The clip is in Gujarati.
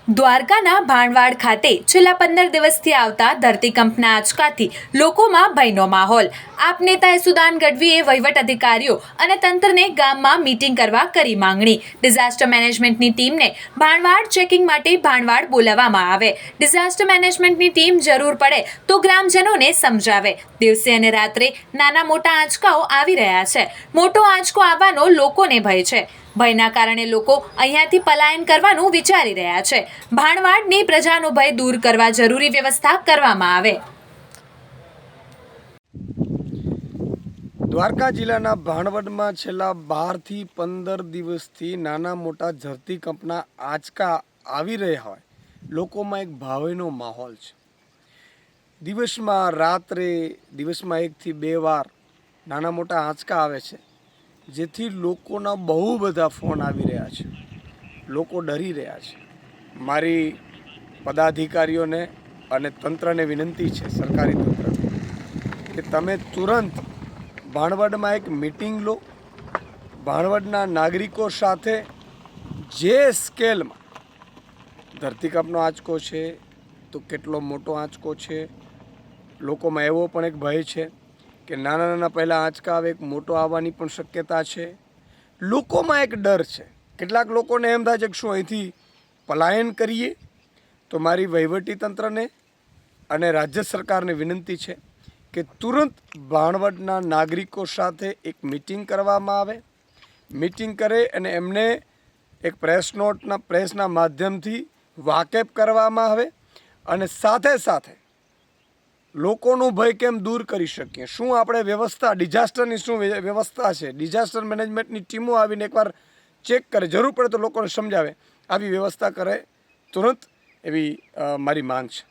દ્વારકાના ભાણવાડ ખાતે છેલ્લા 15 દિવસથી આવતા ધરતીકંપના આંચકાથી લોકોમાં ભયનો માહોલ. આપ નેતા યશુદાન ગઢવીએ વહીવટ અધિકારીઓ અને તંત્રને ગામમાં મીટિંગ કરવા કરી માંગણી. ડિઝાસ્ટર મેનેજમેન્ટની ટીમને ભાણવાડ ચેકિંગ માટે ભાણવાડ બોલાવવામાં આવે. ડિઝાસ્ટર મેનેજમેન્ટની ટીમ જરૂર પડે તો ગ્રામજનોને સમજાવે. દિવસે અને રાત્રે નાના મોટા આંચકાઓ આવી રહ્યા છે. મોટો આંચકો આવવાનો લોકોને ભય છે. ભયના કારણે લોકો અહીંયાથી પલાયન કરવાનું વિચારી રહ્યા છે. ભાણવાડની પ્રજાનો ભય દૂર કરવા જરૂરી વ્યવસ્થા કરવામાં આવે. દ્વારકા જિલ્લાના ભાણવડમાં છેલ્લા 12 થી 15 દિવસથી નાના મોટા ધરતીકંપના આંચકા આવી રહ્યા હોય લોકોમાં એક ભાવનો માહોલ છે. દિવસમાં 1 થી 2 વાર નાના મોટા આંચકા આવે છે, જેથી લોકોના બહુ બધા ફોન આવી રહ્યા છે. લોકો ડરી રહ્યા છે. મારી પદાધિકારીઓને અને તંત્રને વિનંતી છે, સરકારી તંત્રને, કે તમે તુરંત ભાણવડમાં એક મીટિંગ લો. ભાણવડના નાગરિકો સાથે જે સ્કેલમાં ધરતીકંપનો આંચકો છે તો કેટલો મોટો આંચકો છે, લોકોમાં એવો પણ એક ભય છે કે નાના નાના પહેલાં આંચકા આવે, એક મોટો આવવાની પણ શક્યતા છે. લોકોમાં એક ડર છે. કેટલાક લોકોને એમ થાય છે કે શું અહીંથી પલાયન કરીએ. તો મારી વહીવટીતંત્રને અને રાજ્ય સરકારને વિનંતી છે કે તુરંત ભાણવડના નાગરિકો સાથે એક મીટિંગ કરવામાં આવે. મીટિંગ કરે અને એમને એક પ્રેસના માધ્યમથી વાકેફ કરવામાં આવે અને સાથે સાથે લોકોનું ભય કેમ દૂર કરી શકીએ, શું આપણે વ્યવસ્થા, ડિઝાસ્ટરની શું વ્યવસ્થા છે, ડિઝાસ્ટર મેનેજમેન્ટની ટીમો આવીને એકવાર ચેક કરે, જરૂર પડે તો લોકોને સમજાવે, આવી વ્યવસ્થા કરે તુરંત, એવી મારી માંગ છે.